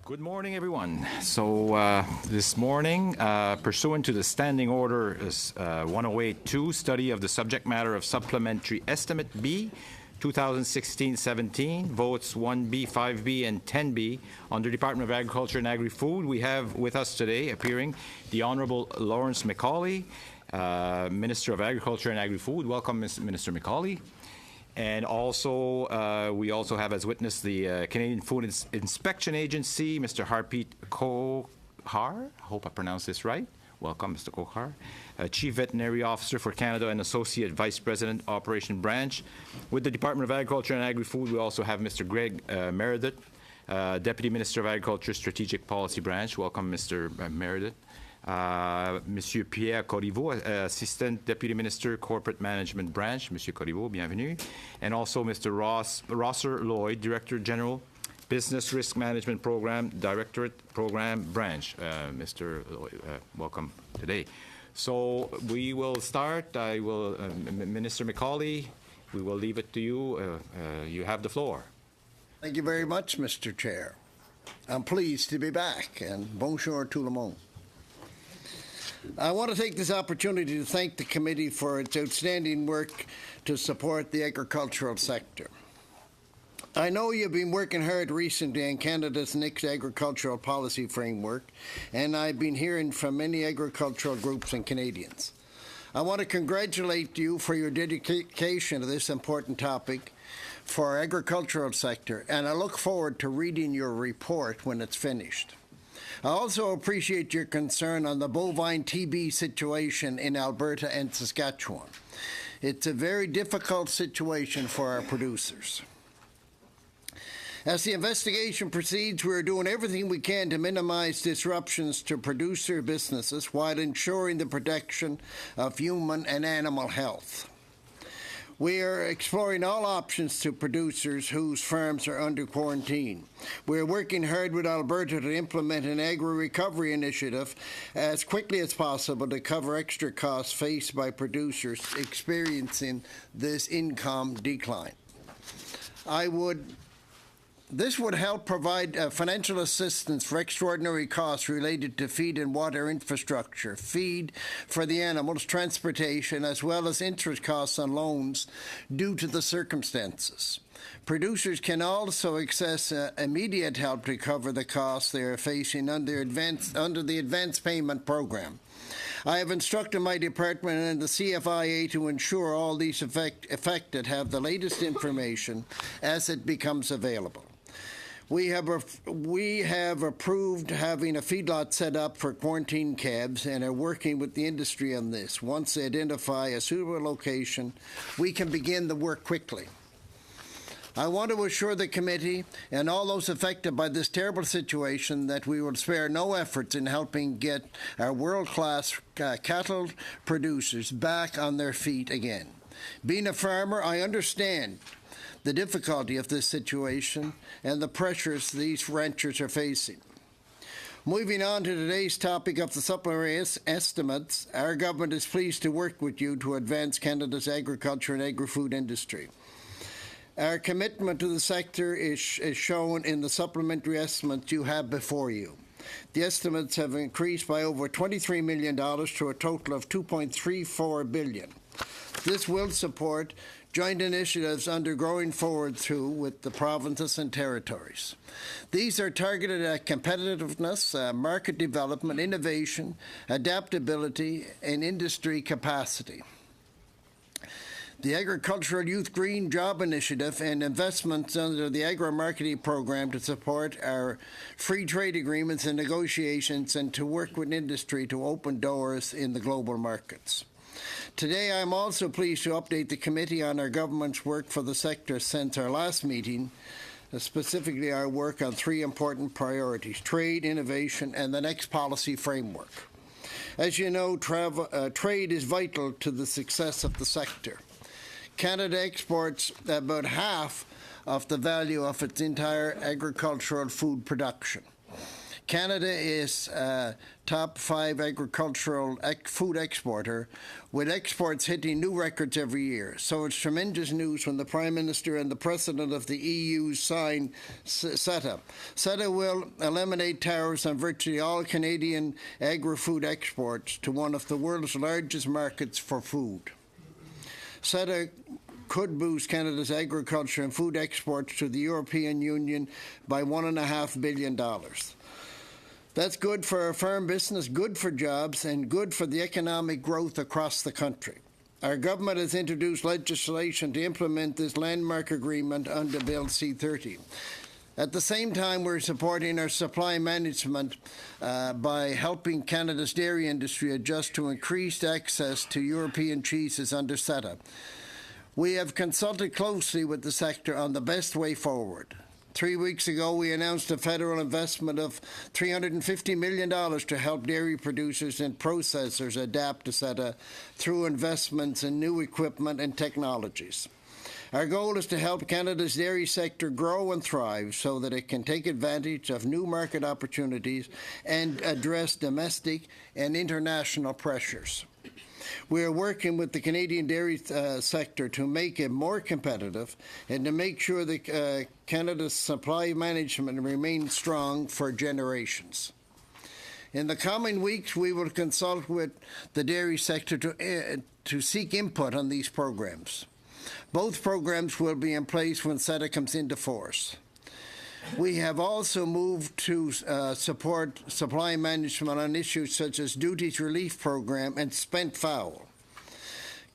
Good morning, everyone. So this morning, pursuant to the Standing Order 1082, study of the subject matter of Supplementary Estimate B, 2016-17, votes 1B, 5B, and 10B under Department of Agriculture and Agri-Food, we have with us today appearing the Honourable Lawrence MacAulay, Minister of Agriculture and Agri-Food. Welcome, Minister MacAulay. And also, we also have as witness the Canadian Food Inspection Agency, Mr. Harpreet Kohar. I hope I pronounced this right. Welcome, Mr. Kohar. Chief Veterinary Officer for Canada and Associate Vice President, Operation Branch. With the Department of Agriculture and Agri-Food, we also have Mr. Greg Meredith, Deputy Minister of Agriculture, Strategic Policy Branch. Welcome, Mr. Meredith. Monsieur Pierre Corriveau, Assistant Deputy Minister, Corporate Management Branch. Monsieur Corriveau, bienvenue. And also Mr. Rosser Lloyd, Director General, Business Risk Management Program, Directorate Program Branch. Mr. Lloyd, welcome today. So we will start. Minister MacAulay, we will leave it to you. You have the floor. Thank you very much, Mr. Chair. I'm pleased to be back, and bonjour tout le monde. I want to take this opportunity to thank the committee for its outstanding work to support the agricultural sector. I know you've been working hard recently on Canada's next agricultural policy framework, and I've been hearing from many agricultural groups and Canadians. I want to congratulate you for your dedication to this important topic for our agricultural sector, and I look forward to reading your report when it's finished. I also appreciate your concern on the bovine TB situation in Alberta and Saskatchewan. It's a very difficult situation for our producers. As the investigation proceeds, we are doing everything we can to minimize disruptions to producer businesses while ensuring the protection of human and animal health. We are exploring all options to producers whose farms are under quarantine. We are working hard with Alberta to implement an agri-recovery initiative as quickly as possible to cover extra costs faced by producers experiencing this income decline. This would help provide financial assistance for extraordinary costs related to feed and water infrastructure, feed for the animals, transportation, as well as interest costs on loans due to the circumstances. Producers can also access immediate help to cover the costs they are facing under the Advance Payment Program. I have instructed my department and the CFIA to ensure all these affected have the latest information as it becomes available. We have approved having a feedlot set up for quarantine calves and are working with the industry on this. Once they identify a suitable location, we can begin the work quickly. I want to assure the committee and all those affected by this terrible situation that we will spare no efforts in helping get our world-class cattle producers back on their feet again. Being a farmer, I understand the difficulty of this situation and the pressures these ranchers are facing. Moving on to today's topic of the supplementary estimates, our government is pleased to work with you to advance Canada's agriculture and agri-food industry. Our commitment to the sector is shown in the supplementary estimates you have before you. The estimates have increased by over $23 million to a total of $2.34 billion. This will support joint initiatives under Growing Forward Through with the provinces and territories. These are targeted at competitiveness, market development, innovation, adaptability, and industry capacity. The Agricultural Youth Green Job Initiative and investments under the Agri-Marketing Program to support our free trade agreements and negotiations and to work with industry to open doors in the global markets. Today, I am also pleased to update the committee on our government's work for the sector since our last meeting, specifically our work on three important priorities: trade, innovation, and the next policy framework. As you know, trade is vital to the success of the sector. Canada exports about half of the value of its entire agricultural food production. Canada is top 5 agricultural food exporter, with exports hitting new records every year. So it's tremendous news when the Prime Minister and the President of the EU sign CETA. CETA will eliminate tariffs on virtually all Canadian agri-food exports to one of the world's largest markets for food. CETA could boost Canada's agriculture and food exports to the European Union by $1.5 billion. That's good for our farm business, good for jobs, and good for the economic growth across the country. Our government has introduced legislation to implement this landmark agreement under Bill C-30. At the same time, we're supporting our supply management by helping Canada's dairy industry adjust to increased access to European cheeses under CETA. We have consulted closely with the sector on the best way forward. 3 weeks ago, we announced a federal investment of $350 million to help dairy producers and processors adapt to CETA through investments in new equipment and technologies. Our goal is to help Canada's dairy sector grow and thrive so that it can take advantage of new market opportunities and address domestic and international pressures. We are working with the Canadian dairy sector to make it more competitive and to make sure that Canada's supply management remains strong for generations. In the coming weeks, we will consult with the dairy sector to seek input on these programs. Both programs will be in place when CETA comes into force. We have also moved to support supply management on issues such as duties relief program and spent fowl.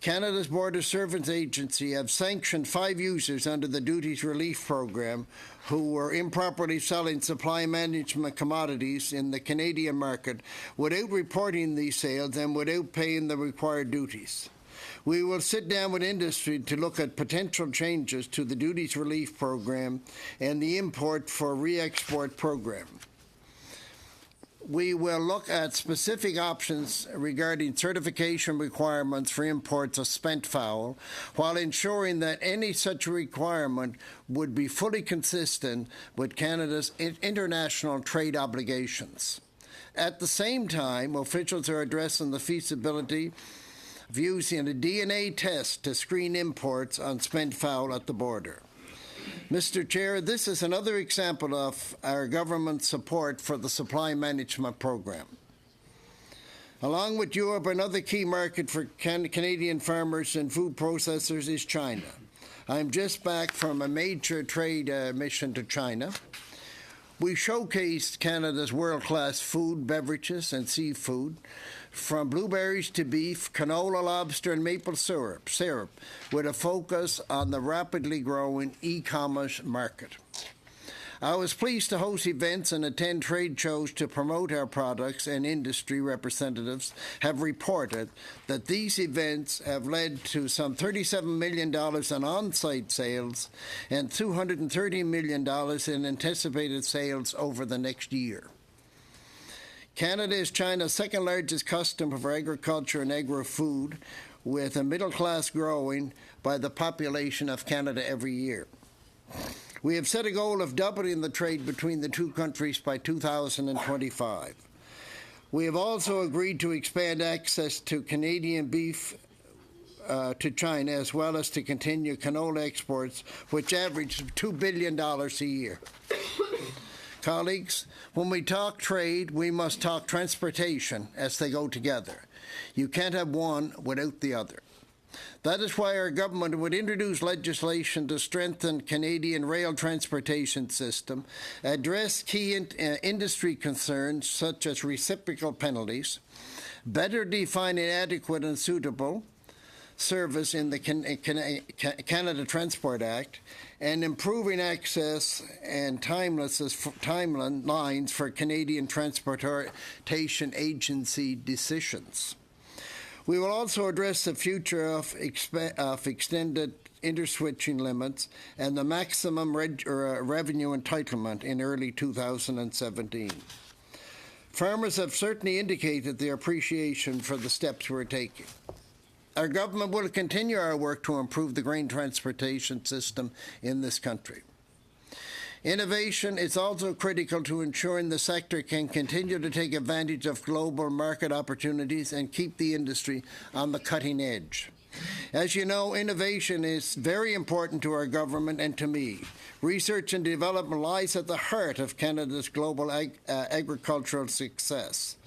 Canada's Border Services Agency have sanctioned 5 users under the duties relief program who were improperly selling supply management commodities in the Canadian market without reporting these sales and without paying the required duties. We will sit down with industry to look at potential changes to the duties relief program and the import for re-export program. We will look at specific options regarding certification requirements for imports of spent fowl, while ensuring that any such requirement would be fully consistent with Canada's international trade obligations. At the same time, officials are addressing the feasibility of using a DNA test to screen imports on spent fowl at the border. Mr. Chair, this is another example of our government's support for the supply management program. Along with Europe, another key market for Canadian farmers and food processors is China. I'm just back from a major trade mission to China. We showcased Canada's world-class food, beverages, and seafood, from blueberries to beef, canola, lobster, and maple syrup, with a focus on the rapidly growing e-commerce market. I was pleased to host events and attend trade shows to promote our products, and industry representatives have reported that these events have led to some $37 million in on-site sales and $230 million in anticipated sales over the next year. Canada is China's second largest customer for agriculture and agri-food, with a middle class growing by the population of Canada every year. We have set a goal of doubling the trade between the two countries by 2025. We have also agreed to expand access to Canadian beef to China, as well as to continue canola exports, which average $2 billion a year. Colleagues, when we talk trade, we must talk transportation as they go together. You can't have one without the other. That is why our government would introduce legislation to strengthen Canadian rail transportation system, address key industry concerns such as reciprocal penalties, better define adequate and suitable service in the Canada Transport Act, and improving access and timelines for Canadian Transportation Agency decisions. We will also address the future of extended interswitching limits and the maximum revenue entitlement in early 2017. Farmers have certainly indicated their appreciation for the steps we're taking. Our government will continue our work to improve the grain transportation system in this country. Innovation is also critical to ensuring the sector can continue to take advantage of global market opportunities and keep the industry on the cutting edge. As you know, innovation is very important to our government and to me. Research and development lies at the heart of Canada's global agricultural success.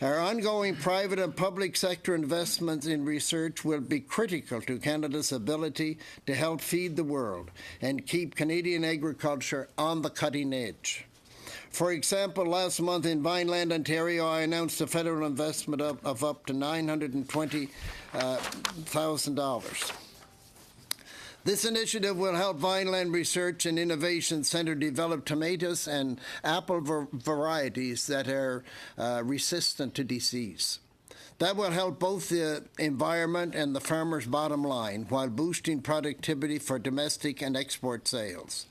Our ongoing private and public sector investments in research will be critical to Canada's ability to help feed the world and keep Canadian agriculture on the cutting edge. For example, last month in Vineland, Ontario, I announced a federal investment of up to $920,000. This initiative will help Vineland Research and Innovation Centre develop tomatoes and apple varieties that are resistant to disease. That will help both the environment and the farmer's bottom line while boosting productivity for domestic and export sales.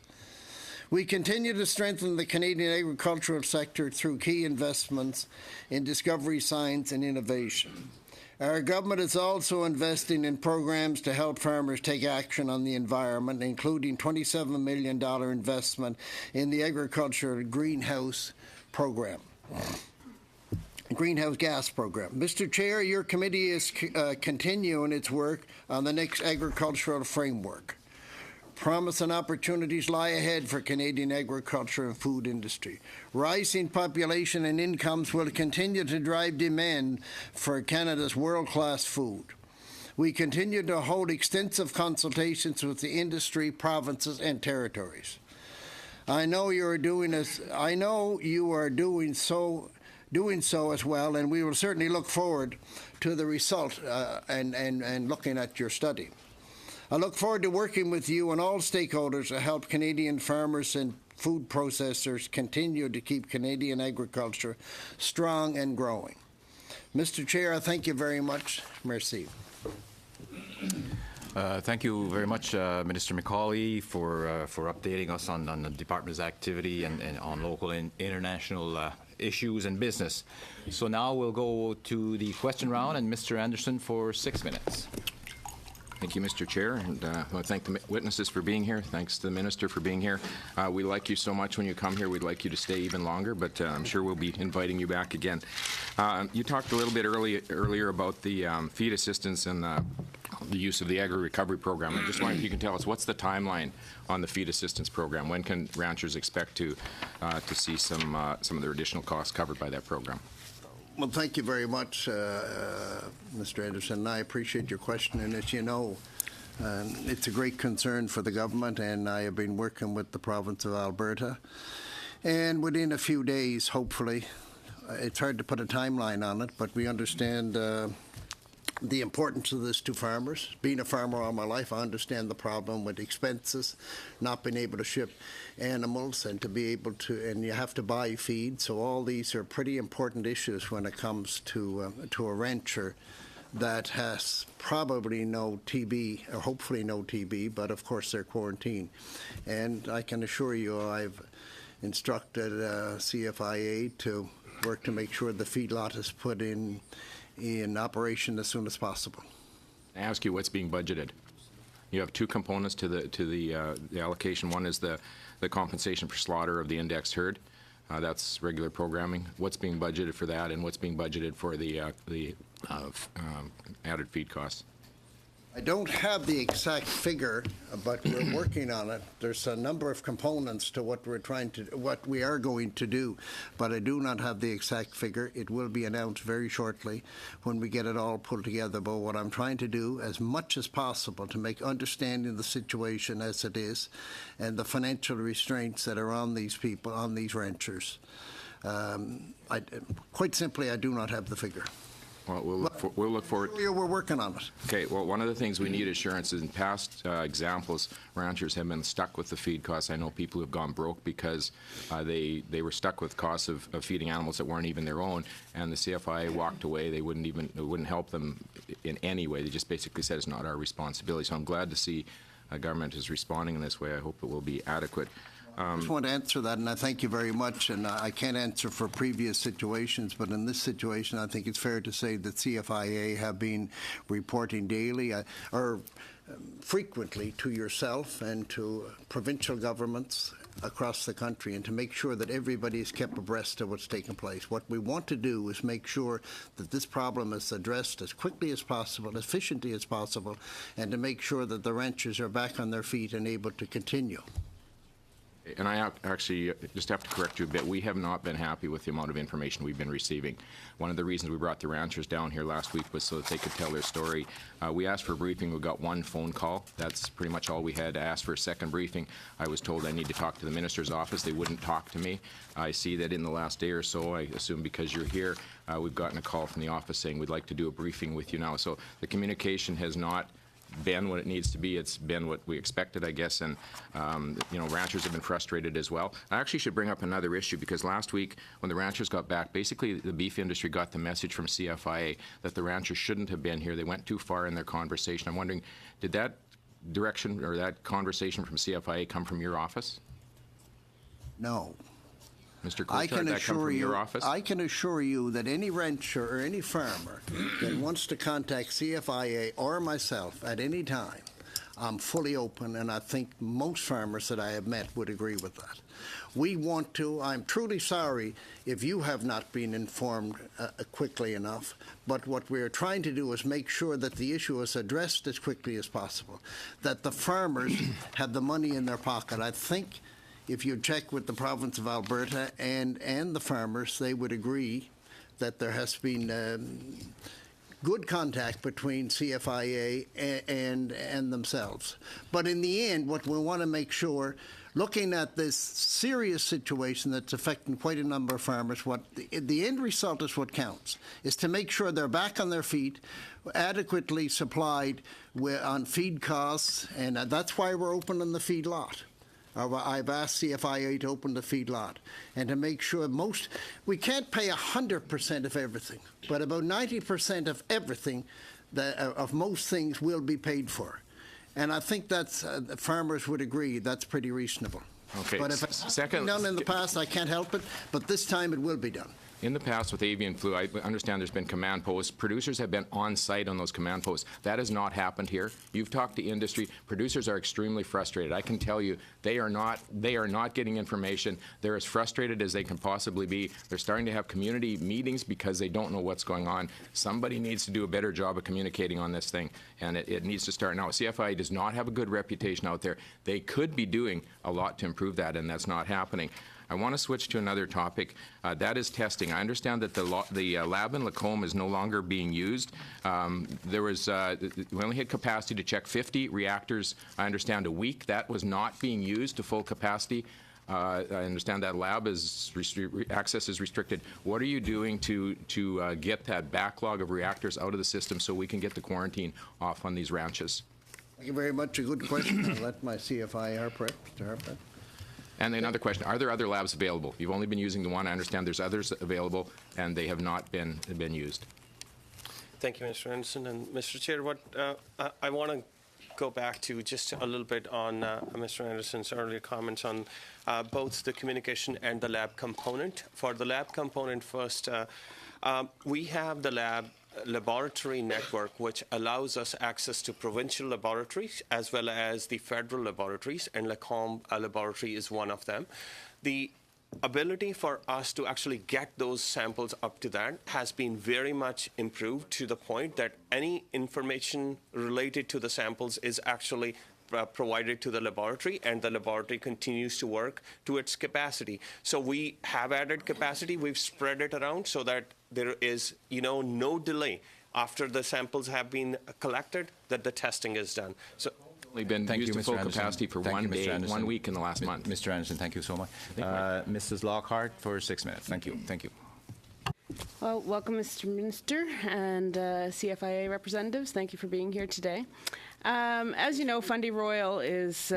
We continue to strengthen the Canadian agricultural sector through key investments in discovery, science, and innovation. Our government is also investing in programs to help farmers take action on the environment, including $27 million investment in the agricultural greenhouse program. Greenhouse gas program. Mr. Chair, your committee is continuing its work on the next agricultural framework. Promise and opportunities lie ahead for Canadian agriculture and food industry. Rising population and incomes will continue to drive demand for Canada's world-class food. We continue to hold extensive consultations with the industry, provinces, and territories. I know you are doing so as well, and we will certainly look forward to the result and looking at your study. I look forward to working with you and all stakeholders to help Canadian farmers and food processors continue to keep Canadian agriculture strong and growing. Mr. Chair, I thank you very much. Merci. Thank you very much, Minister McCauley, for updating us on the Department's activity and on local and international issues and business. So now we'll go to the question round, and Mr. Anderson for 6 minutes. Thank you, Mr. Chair, and I want to thank the witnesses for being here. Thanks to the Minister for being here. We like you so much when you come here. We'd like you to stay even longer, but I'm sure we'll be inviting you back again. You talked a little bit earlier about the feed assistance and the use of the agri-recovery program. I just wonder if you can tell us what's the timeline on the feed assistance program. When can ranchers expect to see some of their additional costs covered by that program? Well, thank you very much, Mr. Anderson. I appreciate your question, and as you know, it's a great concern for the government, and I have been working with the province of Alberta. And within a few days, hopefully, it's hard to put a timeline on it, but we understand the importance of this to farmers. Being a farmer all my life, I understand the problem with expenses, not being able to ship animals and to be able to, and you have to buy feed. So all these are pretty important issues when it comes to a rancher that has probably no TB, or hopefully no TB, but of course they're quarantined. And I can assure you I've instructed CFIA to work to make sure the feedlot is put in operation as soon as possible. I ask you what's being budgeted. You have two components to the allocation. One is the compensation for slaughter of the indexed herd. That's regular programming. What's being budgeted for that, and what's being budgeted for the added feed costs? I don't have the exact figure, but we're working on it. There's a number of components to what we are going to do, but I do not have the exact figure. It will be announced very shortly when we get it all put together. But what I'm trying to do, as much as possible, to make understanding the situation as it is, and the financial restraints that are on these people, on these ranchers. Quite simply, I do not have the figure. Well, we'll look forward. We're working on it. Okay. Well, one of the things we need assurance is in past examples, ranchers have been stuck with the feed costs. I know people who have gone broke because they were stuck with costs of feeding animals that weren't even their own, and the CFIA walked away. They wouldn't help them in any way. They just basically said it's not our responsibility. So I'm glad to see government is responding in this way. I hope it will be adequate. I just want to answer that, and I thank you very much. And I can't answer for previous situations, but in this situation, I think it's fair to say that CFIA have been reporting daily or frequently to yourself and to provincial governments across the country and to make sure that everybody is kept abreast of what's taking place. What we want to do is make sure that this problem is addressed as quickly as possible, efficiently as possible, and to make sure that the ranchers are back on their feet and able to continue. And I actually just have to correct you a bit. We have not been happy with the amount of information we've been receiving. One of the reasons we brought the ranchers down here last week was so that they could tell their story. We asked for a briefing. We got one phone call. That's pretty much all we had. I asked for a second briefing. I was told I need to talk to the minister's office. They wouldn't talk to me. I see that in the last day or so, I assume because you're here, we've gotten a call from the office saying we'd like to do a briefing with you now. So the communication has not been what it needs to be. It's been what we expected, I guess, and ranchers have been frustrated as well. I actually should bring up another issue because last week when the ranchers got back, basically the beef industry got the message from CFIA that the ranchers shouldn't have been here. They went too far in their conversation. I'm wondering, did that direction or that conversation from CFIA come from your office? No. Mr. Coulthard, did that come from your office? I can assure you that any rancher or any farmer that wants to contact CFIA or myself at any time, I'm fully open, and I think most farmers that I have met would agree with that. We want to. I'm truly sorry if you have not been informed quickly enough, but what we're trying to do is make sure that the issue is addressed as quickly as possible, that the farmers have the money in their pocket. I think if you check with the province of Alberta and the farmers, they would agree that there has been good contact between CFIA and themselves. But in the end, what we want to make sure, looking at this serious situation that's affecting quite a number of farmers, what the end result is what counts, is to make sure they're back on their feet, adequately supplied on feed costs, and that's why we're opening the feed lot. I've asked CFIA to open the feedlot and to make sure we can't pay 100% of everything, but about 90% of everything, of most things will be paid for. And I think that's, farmers would agree, that's pretty reasonable. Okay. But if it's been done in the past, I can't help it, but this time it will be done. In the past with avian flu, I understand there's been command posts. Producers have been on site on those command posts. That has not happened here. You've talked to industry. Producers are extremely frustrated. I can tell you they are not getting information. They're as frustrated as they can possibly be. They're starting to have community meetings because they don't know what's going on. Somebody needs to do a better job of communicating on this thing, and it needs to start now. CFIA does not have a good reputation out there. They could be doing a lot to improve that, and that's not happening. I want to switch to another topic. That is testing. I understand that the lab in Lacombe is no longer being used. We only had capacity to check 50 reactors, I understand, a week. That was not being used to full capacity. I understand that lab access is restricted. What are you doing to get that backlog of reactors out of the system so we can get the quarantine off on these ranches? Thank you very much. A good question. I'll let my CFIA rep, Mr. Harper. And another question, are there other labs available? You've only been using the one. I understand there's others available, and they have not been used. Thank you, Mr. Anderson. And Mr. Chair, what I want to go back to just a little bit on Mr. Anderson's earlier comments on both the communication and the lab component. For the lab component first, we have the laboratory network, which allows us access to provincial laboratories as well as the federal laboratories, and Lacombe laboratory is one of them. The ability for us to actually get those samples up to that has been very much improved to the point that any information related to the samples is actually provided to the laboratory, and the laboratory continues to work to its capacity. So we have added capacity. We've spread it around so that there is, no delay after the samples have been collected, that the testing is done. So only been used to full capacity for 1 day, 1 week in the last month. Mr. Anderson, thank you so much. Mrs. Lockhart for 6 minutes. Thank you. Thank you. Well, welcome, Mr. Minister and CFIA representatives. Thank you for being here today. As you know, Fundy Royal is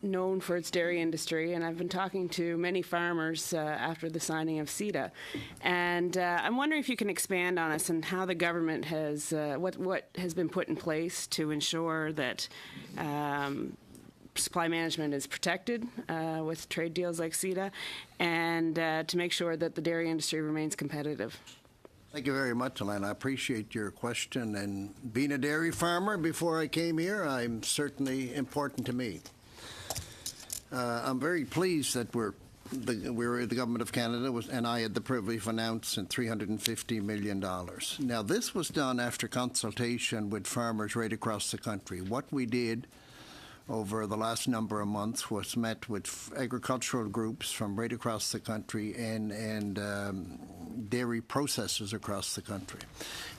known for its dairy industry, and I've been talking to many farmers after the signing of CETA. And I'm wondering if you can expand on us and how the government has, what has been put in place to ensure that supply management is protected with trade deals like CETA, and to make sure that the dairy industry remains competitive. Thank you very much, Elaine. I appreciate your question. And being a dairy farmer before I came here, I'm certainly important to me. I'm very pleased that the government of Canada and I had the privilege of announcing $350 million. Now, this was done after consultation with farmers right across the country. What we did over the last number of months was met with agricultural groups from right across the country and dairy processors across the country.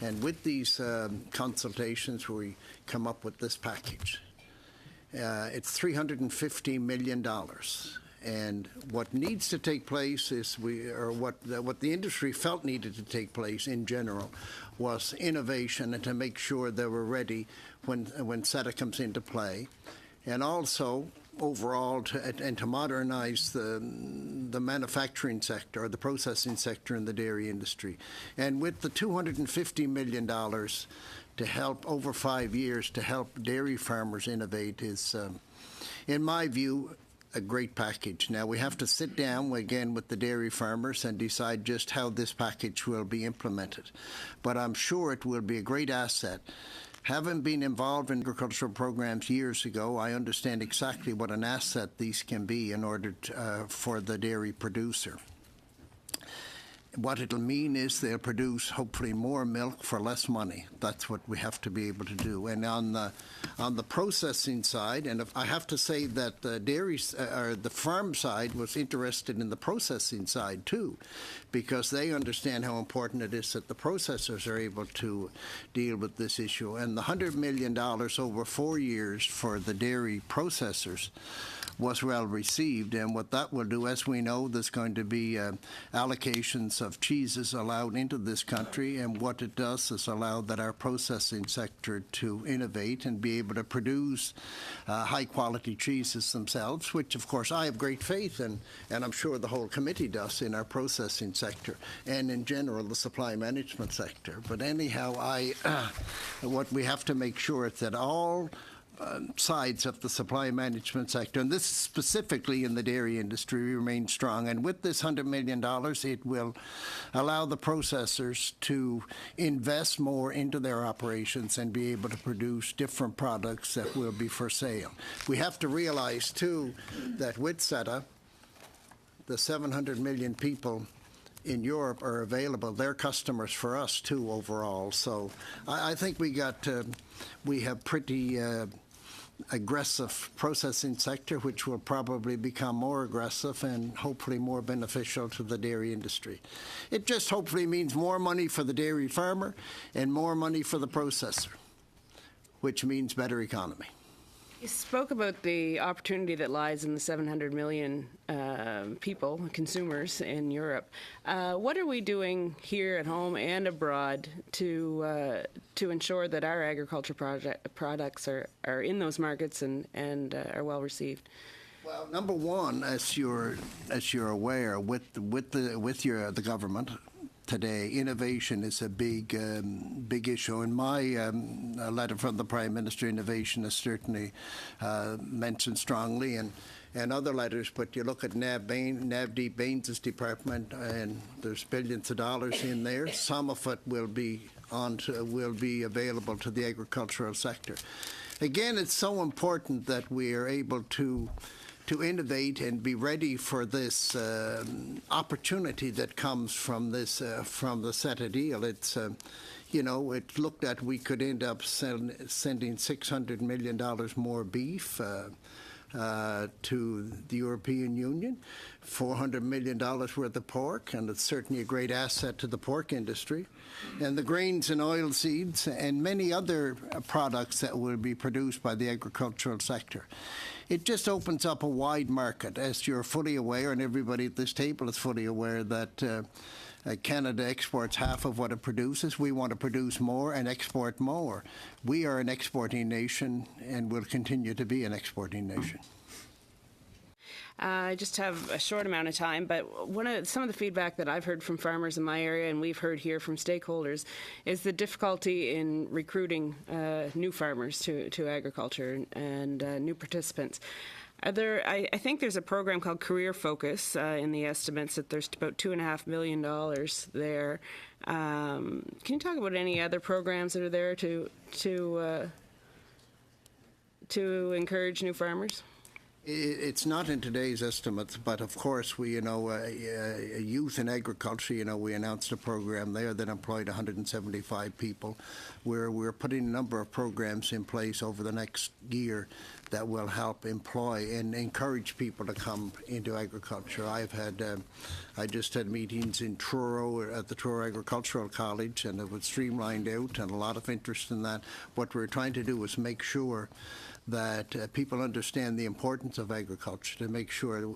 And with these consultations, we come up with this package. It's $350 million. And what needs to take place is what the industry felt needed to take place in general was innovation and to make sure they were ready when SETA comes into play, and also overall to modernize the manufacturing sector or the processing sector in the dairy industry. And with the $250 million to help over 5 years to help dairy farmers innovate is, in my view, a great package. Now, we have to sit down again with the dairy farmers and decide just how this package will be implemented. But I'm sure it will be a great asset. Having been involved in agricultural programs years ago, I understand exactly what an asset these can be in order for the dairy producer. What it'll mean is they'll produce hopefully more milk for less money. That's what we have to be able to do. And on the processing side, and I have to say that the the farm side was interested in the processing side too, because they understand how important it is that the processors are able to deal with this issue. And the $100 million over 4 years for the dairy processors was well received, and what that will do, as we know, there's going to be allocations of cheeses allowed into this country, and what it does is allow that our processing sector to innovate and be able to produce high-quality cheeses themselves, which, of course, I have great faith in, and I'm sure the whole committee does in our processing sector, and in general, the supply management sector. But anyhow, what we have to make sure is that all sides of the supply management sector, and this specifically in the dairy industry, remain strong. And with this $100 million, it will allow the processors to invest more into their operations and be able to produce different products that will be for sale. We have to realize, too, that with SETA, the 700 million people in Europe are available. They're customers for us, too, overall. So I think we have pretty aggressive processing sector, which will probably become more aggressive and hopefully more beneficial to the dairy industry. It just hopefully means more money for the dairy farmer and more money for the processor, which means better economy. You spoke about the opportunity that lies in the 700 million people, consumers in Europe. What are we doing here at home and abroad to ensure that our agriculture products are in those markets and are well received? Well, number one, as you're aware, with the government today, innovation is a big issue. And my letter from the Prime Minister, innovation is certainly mentioned strongly, and other letters. But you look at Navdeep Bains' department, and there's billions of dollars in there. Some of it will be available to the agricultural sector. Again, it's so important that we are able to innovate and be ready for this opportunity that comes from this from the SETA deal. It's it's looked at we could end up sending $600 million more beef to the European Union, $400 million worth of pork, and it's certainly a great asset to the pork industry, and the grains and oil seeds and many other products that will be produced by the agricultural sector. It just opens up a wide market, as you're fully aware, and everybody at this table is fully aware, that Canada exports half of what it produces. We want to produce more and export more. We are an exporting nation and will continue to be an exporting nation. I just have a short amount of time, but some of the feedback that I've heard from farmers in my area, and we've heard here from stakeholders, is the difficulty in recruiting new farmers to agriculture and new participants. I think there's a program called Career Focus in the estimates that there's about $2.5 million there. Can you talk about any other programs that are there to encourage new farmers? It's not in today's estimates, but of course, we, youth in agriculture, we announced a program there that employed 175 people. We're putting a number of programs in place over the next year that will help employ and encourage people to come into agriculture. I just had meetings in Truro at the Truro Agricultural College, and it was streamlined out and a lot of interest in that. What we're trying to do is make sure that people understand the importance of agriculture, to make sure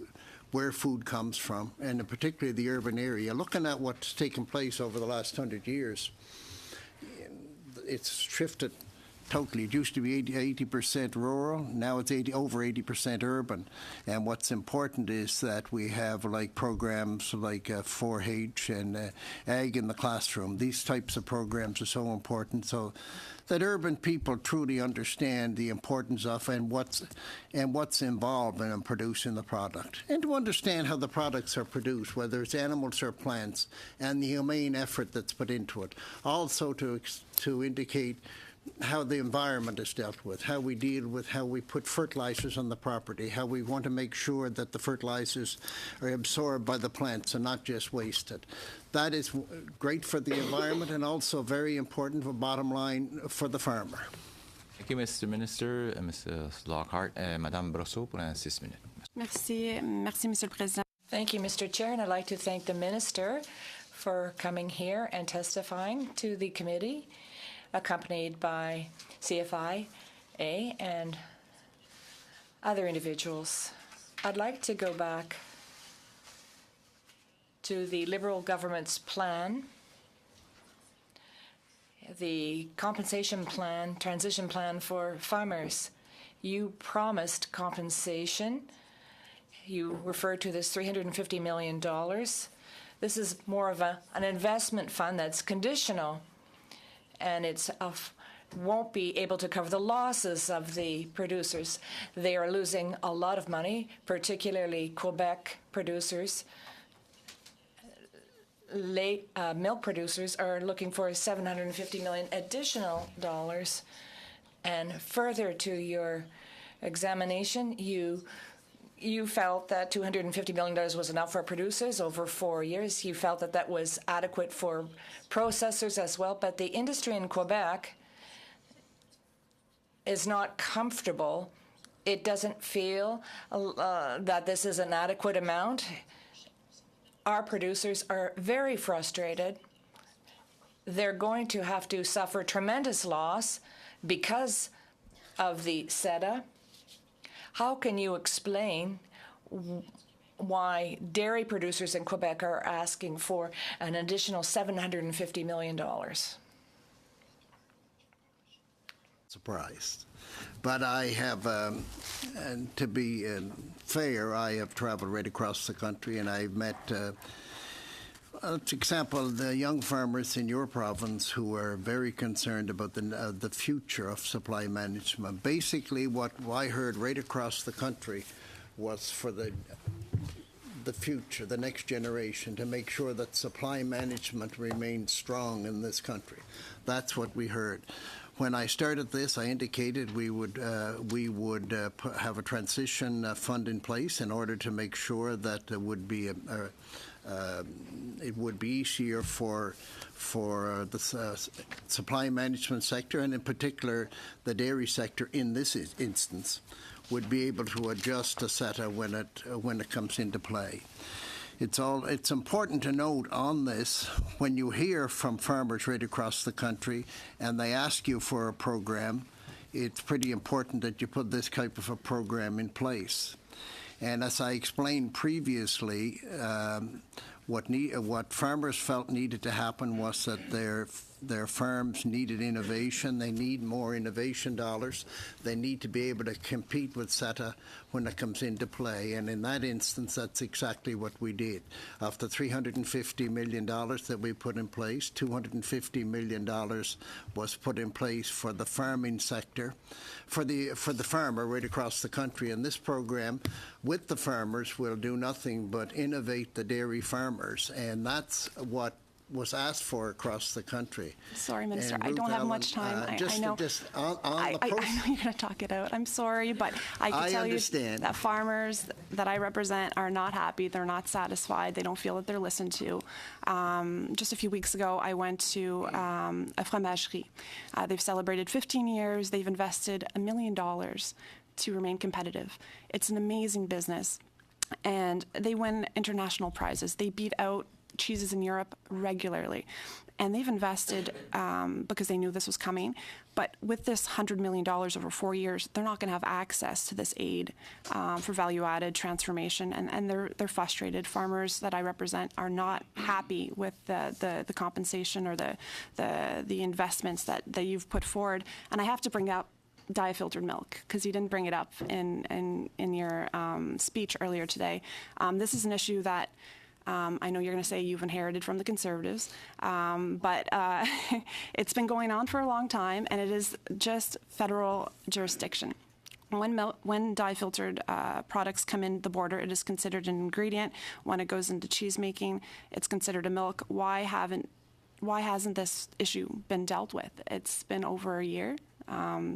where food comes from, and particularly the urban area. Looking at what's taken place over the last 100 years, it's shifted totally. It used to be 80% rural. Now it's over 80% urban. And what's important is that we have programs like 4-H and Ag in the classroom. These types of programs are so important, so that urban people truly understand the importance of and what's involved in producing the product, and to understand how the products are produced, whether it's animals or plants, and the humane effort that's put into it. Also to indicate how the environment is dealt with, how we deal with how we put fertilizers on the property, how we want to make sure that the fertilizers are absorbed by the plants and not just wasted. That is great for the environment and also very important for bottom line for the farmer. Thank you, Mr. Minister. Mr. Lockhart. Madame Brosseau pour 6 minutes. Merci, Monsieur le Président. Thank you, Mr. Chair, and I'd like to thank the Minister for coming here and testifying to the committee, accompanied by CFIA and other individuals. I'd like to go back to the Liberal government's plan, the compensation plan, transition plan for farmers. You promised compensation. You referred to this $350 million. This is more of an investment fund that's conditional, and it's won't be able to cover the losses of the producers. They are losing a lot of money, particularly Quebec producers. Milk producers are looking for $750 million additional dollars. And further to your examination, you felt that $250 million was enough for producers over 4 years. You felt that that was adequate for processors as well. But the industry in Quebec is not comfortable. It doesn't feel that this is an adequate amount. Our producers are very frustrated. They're going to have to suffer tremendous loss because of the CETA. How can you explain why dairy producers in Quebec are asking for an additional $750 million? Surprised. But I have, and to be fair, I have traveled right across the country, and I've met, for example, the young farmers in your province who are very concerned about the future of supply management. Basically, what I heard right across the country was for the future, the next generation, to make sure that supply management remains strong in this country. That's what we heard. When I started this, I indicated we would have a transition fund in place in order to make sure that it would be easier for the supply management sector, and in particular the dairy sector in this instance, would be able to adjust to CETA when it comes into play. It's important to note on this, when you hear from farmers right across the country and they ask you for a program, it's pretty important that you put this type of a program in place. And as I explained previously, what farmers felt needed to happen was that their farms needed innovation. They need more innovation dollars. They need to be able to compete with CETA when it comes into play. And in that instance, that's exactly what we did. Of the $350 million that we put in place, $250 million was put in place for the farming sector, for the farmer right across the country. And this program with the farmers will do nothing but innovate the dairy farmers. And that's what was asked for across the country. Sorry, Minister, And I Ruth don't have Ellen, much time. I just, know. Just on the I know process. you're going to talk it out. I'm sorry, but I can I tell understand. you that farmers that I represent are not happy. They're not satisfied. They don't feel that they're listened to. Just a few weeks ago, I went to a fromagerie. They've celebrated 15 years. They've invested $1 million to remain competitive. It's an amazing business, and they win international prizes. They beat out cheeses in Europe regularly. And they've invested because they knew this was coming. But with this $100 million over 4 years, they're not going to have access to this aid for value-added transformation. And they're frustrated. Farmers that I represent are not happy with the compensation or the investments that you've put forward. And I have to bring up diafiltered milk, because you didn't bring it up in your speech earlier today. This is an issue that I know you're going to say you've inherited from the Conservatives, but it's been going on for a long time, and it is just federal jurisdiction. When dye-filtered products come in the border, it is considered an ingredient. When it goes into cheese making, it's considered a milk. Why hasn't this issue been dealt with? It's been over a year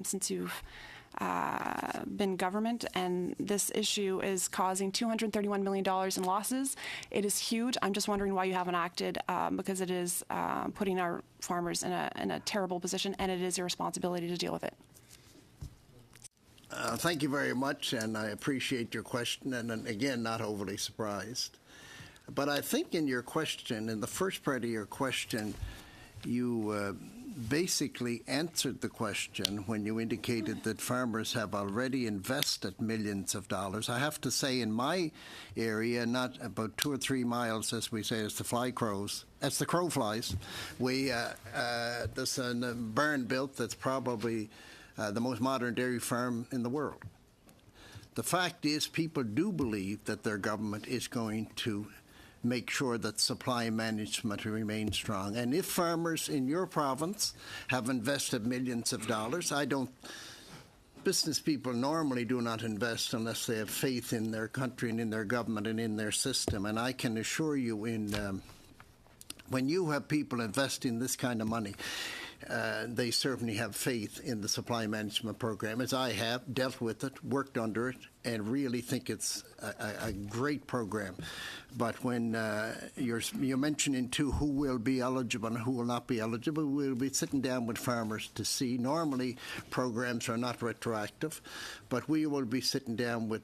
since you've been government, and this issue is causing $231 million in losses. It is huge. I'm just wondering why you haven't acted, because it is putting our farmers in a terrible position, and it is your responsibility to deal with it. Thank you very much, and I appreciate your question, and again, not overly surprised. But I think in your question, in the first part of your question, you basically answered the question when you indicated that farmers have already invested millions of dollars. I have to say, in my area, not about 2 or 3 miles, as we say, as the crow flies, there's a barn built that's probably the most modern dairy farm in the world. The fact is, people do believe that their government is going to make sure that supply management remains strong. And if farmers in your province have invested millions of dollars, business people normally do not invest unless they have faith in their country and in their government and in their system. And I can assure you, when you have people investing this kind of money, they certainly have faith in the supply management program, as I have, dealt with it, worked under it, and really think it's a great program. But when you're mentioning too who will be eligible and who will not be eligible, we'll be sitting down with farmers to see. Normally, programs are not retroactive, but we will be sitting down with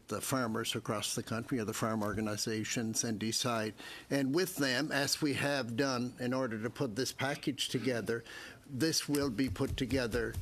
the farmers across the country or the farm organizations and decide. And with them, as we have done in order to put this package together, this will be put together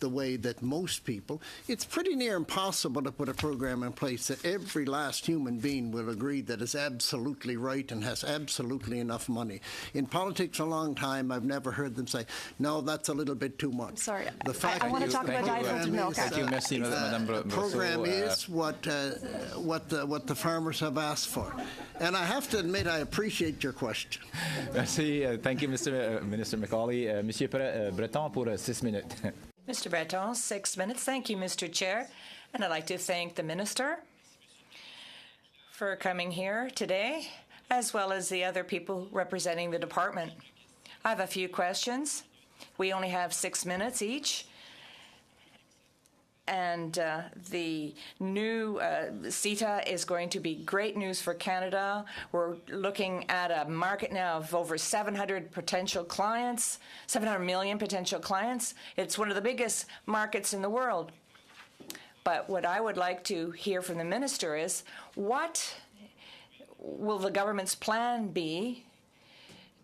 the way that most people, it's pretty near impossible to put a program in place that every last human being will agree that is absolutely right and has absolutely enough money. In politics a long time, I've never heard them say, no, that's a little bit too much. Sorry, The fact I want to talk about dye-filtered milk. Thank you, merci, Madame the program is what the farmers have asked for. And I have to admit, I appreciate your question. Merci. Thank you, Minister Macaulay. Monsieur Breton pour 6 minutes. Mr. Breton, 6 minutes. Thank you, Mr. Chair. And I'd like to thank the Minister for coming here today, as well as the other people representing the department. I have a few questions. We only have 6 minutes each. And the new CETA is going to be great news for Canada. We're looking at a market now of over 700 potential clients, 700 million potential clients. It's one of the biggest markets in the world. But what I would like to hear from the Minister is, what will the government's plan be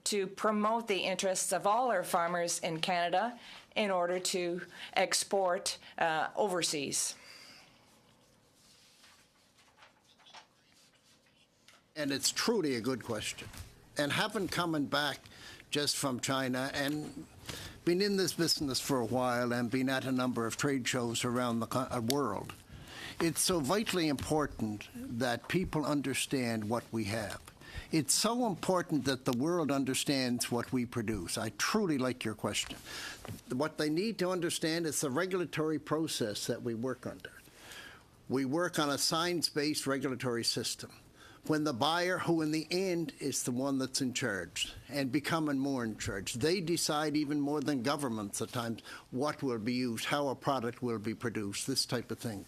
to promote the interests of all our farmers in Canada in order to export overseas? And it's truly a good question. And having coming back just from China and been in this business for a while and been at a number of trade shows around the world, it's so vitally important that people understand what we have. It's so important that the world understands what we produce. I truly like your question. What they need to understand is the regulatory process that we work under. We work on a science-based regulatory system. when the buyer, who in the end is the one that's in charge and becoming more in charge, they decide even more than governments at times what will be used, how a product will be produced, this type of thing.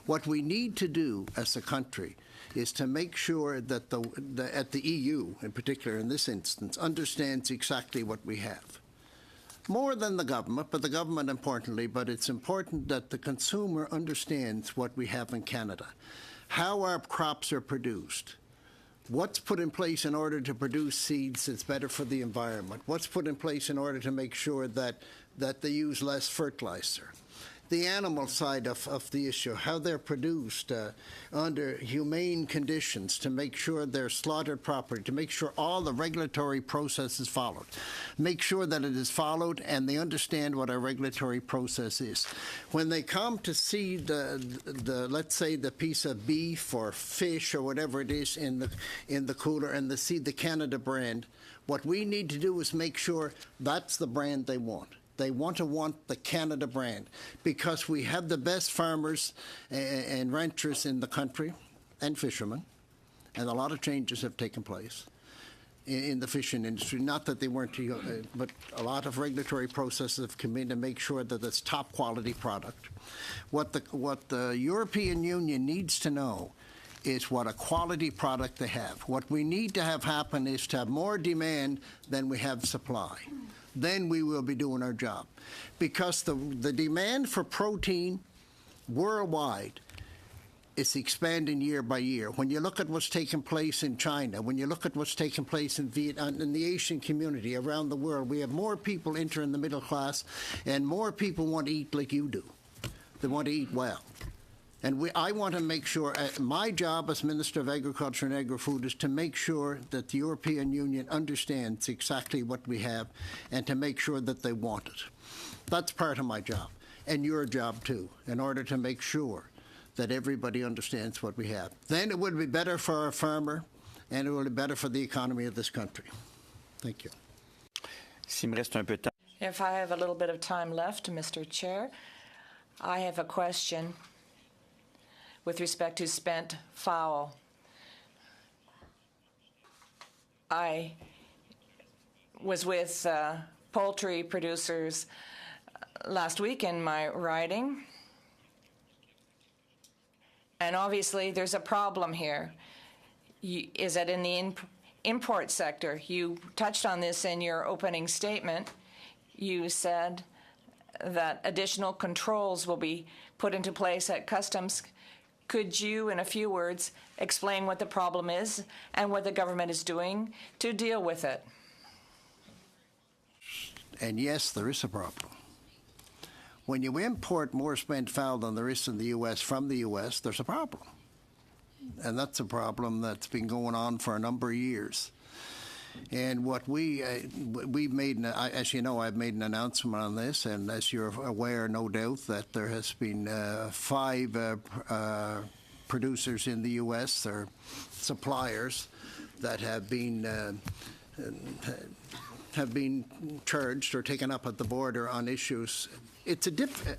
What we need to do as a country is to make sure that at the EU, in particular in this instance, understands exactly what we have. More than the government, but the government importantly, but it's important that the consumer understands what we have in Canada, how our crops are produced, what's put in place in order to produce seeds that's better for the environment, what's put in place in order to make sure that they use less fertilizer. The animal side of the issue, how they're produced under humane conditions to make sure they're slaughtered properly, to make sure all the regulatory process is followed. Make sure that it is followed and they understand what our regulatory process is. When they come to see the let's say the piece of beef or fish or whatever it is in the cooler and they see the Canada brand, what we need to do is make sure that's the brand they want. They want the Canada brand because we have the best farmers and ranchers in the country and fishermen, and a lot of changes have taken place in the fishing industry. Not that they weren't, but a lot of regulatory processes have come in to make sure that it's top quality product. What the European Union needs to know is what a quality product they have. What we need to have happen is to have more demand than we have supply. Then we will be doing our job. Because the demand for protein worldwide is expanding year by year. When you look at what's taking place in China, when you look at what's taking place in Vietnam, in the Asian community around the world, we have more people entering the middle class and more people want to eat like you do. They want to eat well. And I want to make sure, my job as Minister of Agriculture and Agri-Food is to make sure that the European Union understands exactly what we have and to make sure that they want it. That's part of my job, and your job too, in order to make sure that everybody understands what we have. Then it will be better for our farmer, and it will be better for the economy of this country. Thank you. If I have a little bit of time left, Mr. Chair, I have a question with respect to spent fowl. I was with poultry producers last week in my riding, and obviously there's a problem here. Is it in the import sector? You touched on this in your opening statement. You said that additional controls will be put into place at customs. Could you, in a few words, explain what the problem is and what the government is doing to deal with it? And yes, there is a problem. When you import more spent fowl than there is in the U.S. from the U.S., there's a problem. And that's a problem that's been going on for a number of years. And what we've made, as you know, I've made an announcement on this, and as you're aware, no doubt, that there has been 5 producers in the U.S., or suppliers, that have been charged or taken up at the border on issues. It's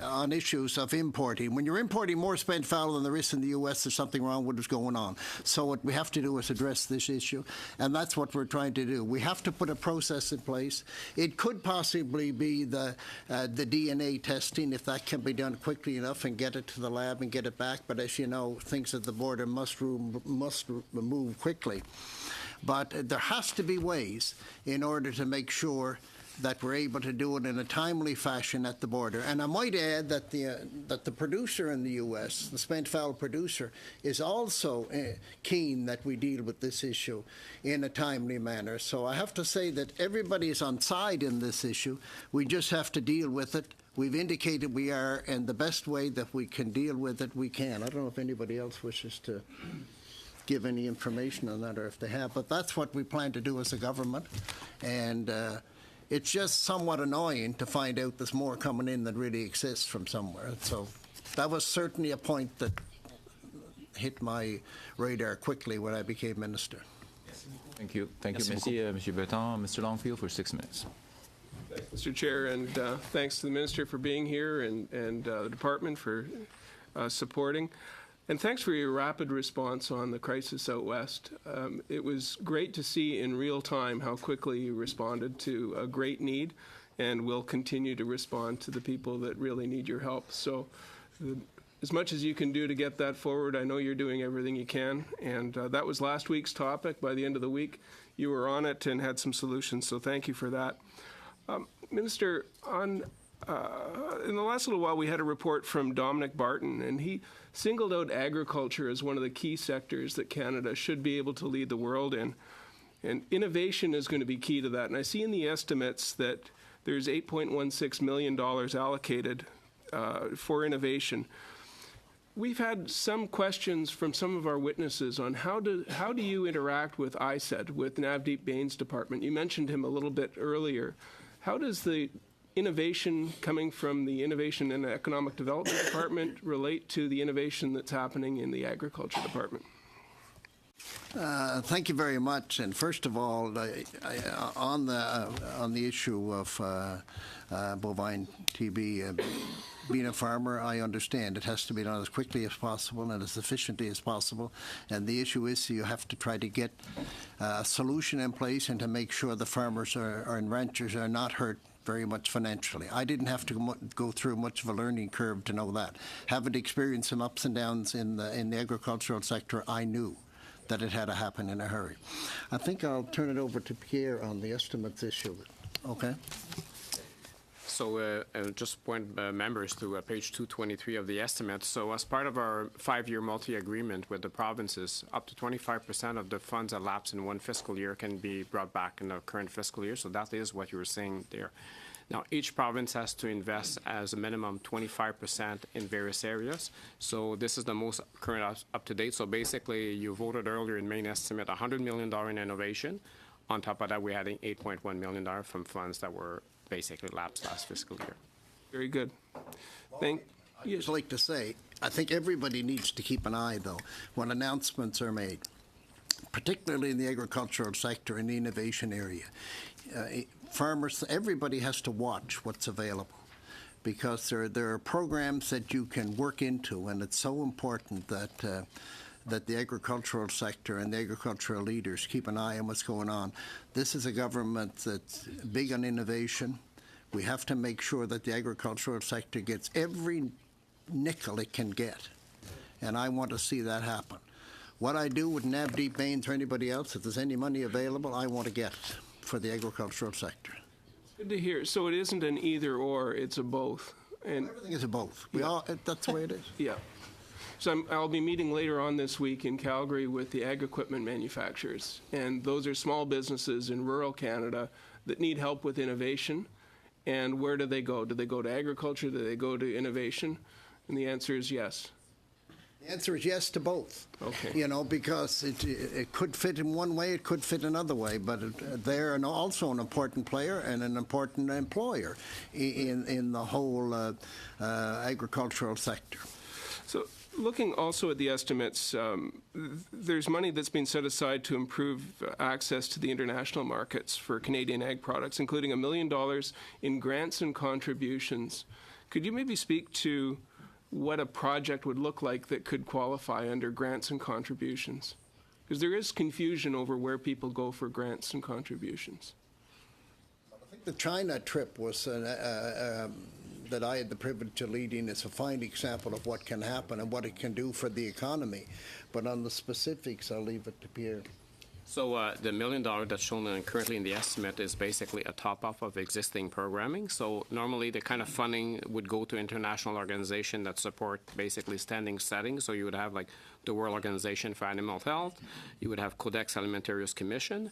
on issues of importing. When you're importing more spent fowl than there is in the U.S., there's something wrong with what's going on. So what we have to do is address this issue, and that's what we're trying to do. We have to put a process in place. It could possibly be the DNA testing, if that can be done quickly enough and get it to the lab and get it back. But as you know, things at the border must move quickly. But there has to be ways in order to make sure that we're able to do it in a timely fashion at the border. And I might add that the producer in the U.S., the spent fowl producer, is also keen that we deal with this issue in a timely manner. So I have to say that everybody is on side in this issue. We just have to deal with it. We've indicated we are, and the best way that we can deal with it, we can. I don't know if anybody else wishes to give any information on that, or if they have, but that's what we plan to do as a government. And it's just somewhat annoying to find out there's more coming in than really exists from somewhere. So that was certainly a point that hit my radar quickly when I became minister. Thank you. Thank you, Monsieur Breton. Mr. Longfield for 6 minutes. Thanks, Mr. Chair, and thanks to the Minister for being here and the Department for supporting. And thanks for your rapid response on the crisis out west. It was great to see in real time how quickly you responded to a great need, and will continue to respond to the people that really need your help. So as much as you can do to get that forward, I know you're doing everything you can. And that was last week's topic. By the end of the week, you were on it and had some solutions, so thank you for that. Minister, in the last little while, we had a report from Dominic Barton, and he singled out agriculture as one of the key sectors that Canada should be able to lead the world in. And innovation is going to be key to that. And I see in the estimates that there's $8.16 million allocated for innovation. We've had some questions from some of our witnesses on how do you interact with ISED, with Navdeep Bains' department? You mentioned him a little bit earlier. How does the innovation coming from the Innovation and Economic Development Department relate to the innovation that's happening in the Agriculture Department? Thank you very much. And first of all, on the issue of bovine TB, being a farmer, I understand it has to be done as quickly as possible and as efficiently as possible. And the issue is you have to try to get a solution in place and to make sure the farmers and ranchers are not hurt very much financially. I didn't have to go through much of a learning curve to know that. Having experienced some ups and downs in the agricultural sector, I knew that it had to happen in a hurry. I think I'll turn it over to Pierre on the estimates issue. Okay. So just point members to page 223 of the estimate. So as part of our 5-year multi-agreement with the provinces, up to 25% of the funds that lapse in one fiscal year can be brought back in the current fiscal year. So that is what you were saying there. Now, each province has to invest as a minimum 25% in various areas. So this is the most current up to date. So basically, you voted earlier in main estimate $100 million in innovation. On top of that, we're adding $8.1 million from funds that were basically lapsed last fiscal year. Very good. I'd just like to say, I think everybody needs to keep an eye, though, when announcements are made, particularly in the agricultural sector and the innovation area. Farmers, everybody has to watch what's available, because there are programs that you can work into, and it's so important that the agricultural sector and the agricultural leaders keep an eye on what's going on. This is a government that's big on innovation. We have to make sure that the agricultural sector gets every nickel it can get, and I want to see that happen. What I do with Navdeep Bains or anybody else, if there's any money available, I want to get it for the agricultural sector. Good to hear. So it isn't an either or, it's a both. And everything is a both. That's the way it is. Yeah. So I'll be meeting later on this week in Calgary with the ag equipment manufacturers. And those are small businesses in rural Canada that need help with innovation. And where do they go? Do they go to agriculture? Do they go to innovation? And the answer is yes. The answer is yes to both. Okay. You know, because it could fit in one way, it could fit another way, but they're also an important player and an important employer in the whole agricultural sector. So looking also at the estimates, there's money that's been set aside to improve access to the international markets for Canadian ag products, including $1 million in grants and contributions. Could you maybe speak to what a project would look like that could qualify under grants and contributions? Because there is confusion over where people go for grants and contributions. I think the China trip was that I had the privilege of leading is a fine example of what can happen and what it can do for the economy. But on the specifics, I'll leave it to Pierre. So the $1 million that's shown currently in the estimate is basically a top-up of existing programming. So normally the kind of funding would go to international organizations that support basically standing settings. So you would have like the World Organization for Animal Health. You would have Codex Alimentarius Commission.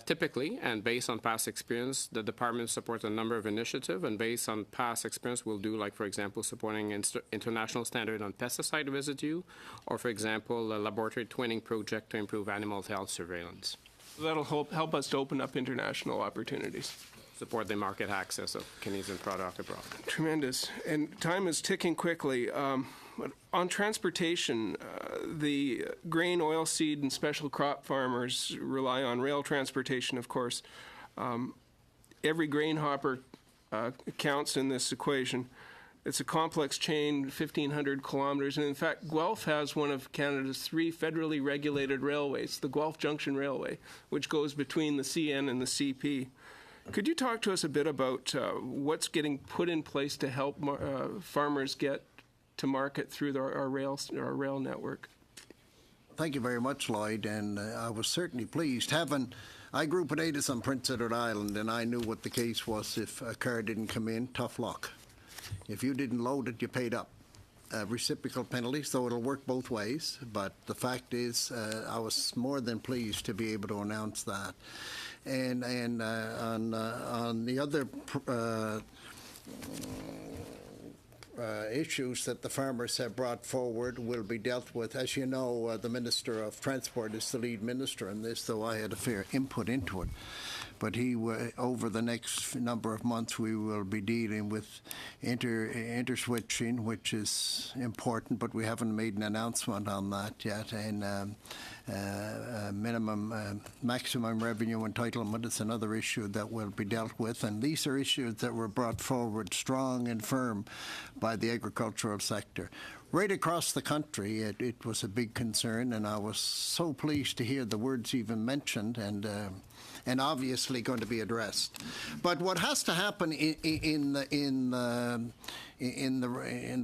Typically, and based on past experience, the department supports a number of initiatives. And based on past experience, we'll do, like, for example, supporting international standard on pesticide residue, or, for example, a laboratory twinning project to improve animal health surveillance. That'll help us to open up international opportunities. Support the market access of Canadian product abroad. Tremendous. And time is ticking quickly. On transportation, the grain, oilseed, and special crop farmers rely on rail transportation, of course. Every grain hopper counts in this equation. It's a complex chain, 1,500 kilometers, and in fact, Guelph has one of Canada's 3 federally regulated railways, the Guelph Junction Railway, which goes between the CN and the CP. Could you talk to us a bit about what's getting put in place to help farmers get to market through our rail network? Thank you very much, Lloyd, and I was certainly pleased. I grew potatoes on Prince Edward Island, and I knew what the case was if a car didn't come in, tough luck. If you didn't load it, you paid up. Reciprocal penalties, though it'll work both ways, but the fact is I was more than pleased to be able to announce that. And on the other issues that the farmers have brought forward will be dealt with. As you know, the Minister of Transport is the lead minister in this, though I had a fair input into it. But over the next number of months, we will be dealing with interswitching, which is important, but we haven't made an announcement on that yet. And maximum revenue entitlement is another issue that will be dealt with. And these are issues that were brought forward strong and firm by the agricultural sector. Right across the country, it was a big concern, and I was so pleased to hear the words even mentioned, and obviously going to be addressed. But what has to happen in the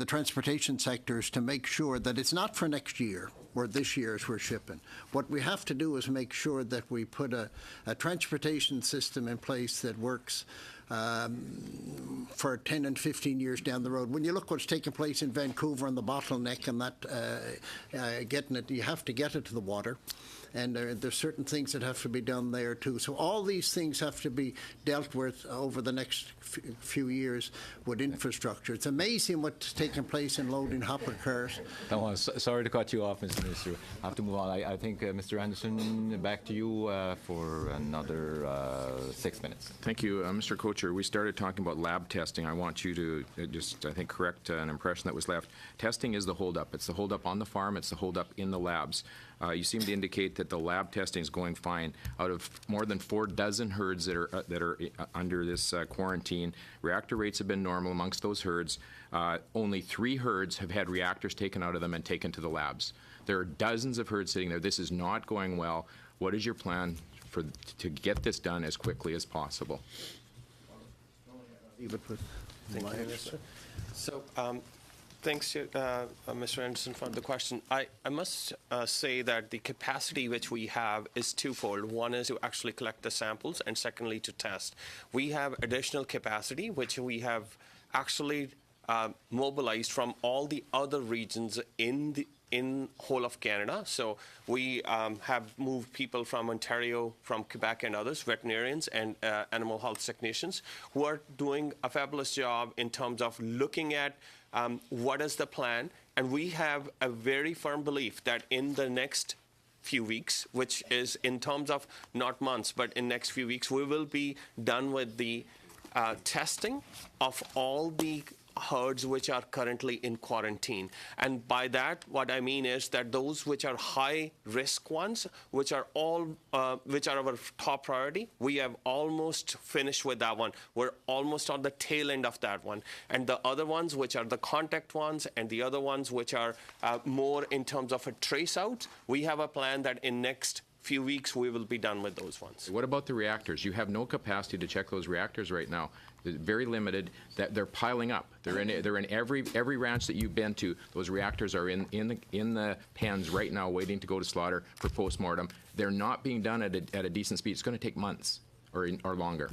transportation sector is to make sure that it's not for next year or this year as we're shipping. What we have to do is make sure that we put a transportation system in place that works for 10 and 15 years down the road. When you look what's taking place in Vancouver and the bottleneck and that getting it, you have to get it to the water. And there's certain things that have to be done there too. So all these things have to be dealt with over the next few years with infrastructure. It's amazing what's taking place in loading hopper cars. Sorry to cut you off, Mr. Minister. I have to move on. I think, Mr. Anderson, back to you for another 6 minutes. Thank you, Mr. Co-Chair. We started talking about lab testing. I want you to just, I think, correct an impression that was left. Testing is the holdup. It's the holdup on the farm. It's the holdup in the labs. You seem to indicate that the lab testing is going fine. Out of more than 4 dozen herds that are under this quarantine, reactor rates have been normal amongst those herds. Only 3 herds have had reactors taken out of them and taken to the labs. There are dozens of herds sitting there. This is not going well. What is your plan to get this done as quickly as possible? Thank you, Minister. So, thanks, Mr. Anderson, for the question. I must say that the capacity which we have is twofold. One is to actually collect the samples, and secondly, to test. We have additional capacity, which we have actually mobilized from all the other regions in whole of Canada. So we have moved people from Ontario, from Quebec and others, veterinarians and animal health technicians, who are doing a fabulous job in terms of looking at what is the plan. And we have a very firm belief that in the next few weeks, which is in terms of not months, but in next few weeks, we will be done with the testing of all the herds which are currently in quarantine. And by that, what I mean is that those which are high risk ones, which are our top priority, we have almost finished with that one. We're almost on the tail end of that one. And the other ones, which are the contact ones, and the other ones which are more in terms of a trace out, we have a plan that in next few weeks we will be done with those ones. What about the reactors? You have no capacity to check those reactors right now. They're very limited. That they're piling up. They're in every ranch that you've been to. Those reactors are in the pens right now, waiting to go to slaughter for postmortem. They're not being done at a decent speed. It's going to take months or longer.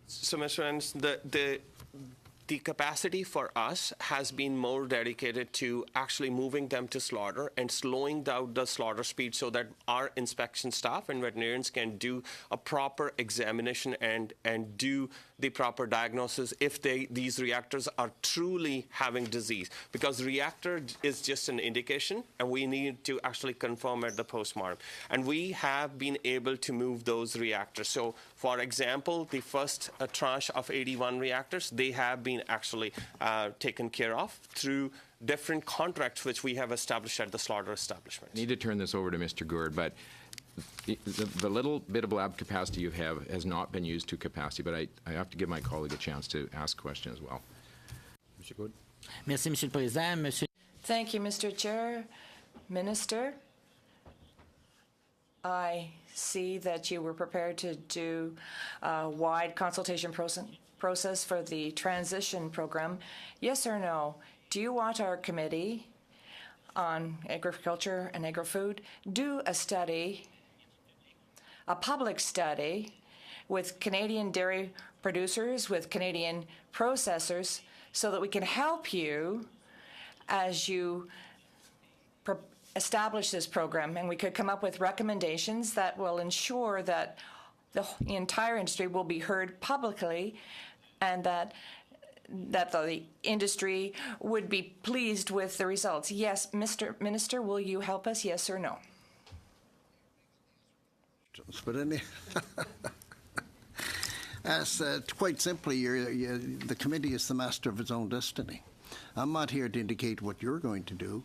So, Mr. Anderson, the capacity for us has been more dedicated to actually moving them to slaughter and slowing down the slaughter speed so that our inspection staff and veterinarians can do a proper examination and do the proper diagnosis if these reactors are truly having disease. Because reactor is just an indication, and we need to actually confirm at the postmortem. And we have been able to move those reactors. So, for example, the first tranche of 81 reactors, they have been actually taken care of through different contracts which we have established at the slaughter establishment. I need to turn this over to Mr. Gourd, but the little bit of lab capacity you have has not been used to capacity, but I have to give my colleague a chance to ask a question as well. Mr. Gourd? Merci, Monsieur le Président. Monsieur... Thank you, Mr. Chair. Minister, I see that you were prepared to do a wide consultation process for the transition program. Yes or no? Do you want our committee on agriculture and agri-food do a study, a public study, with Canadian dairy producers, with Canadian processors, so that we can help you as you establish this program, and we could come up with recommendations that will ensure that the entire industry will be heard publicly, and that the industry would be pleased with the results. Yes, Mr. Minister, will you help us, yes or no? But as quite simply, the committee is the master of its own destiny. I'm not here to indicate what you're going to do.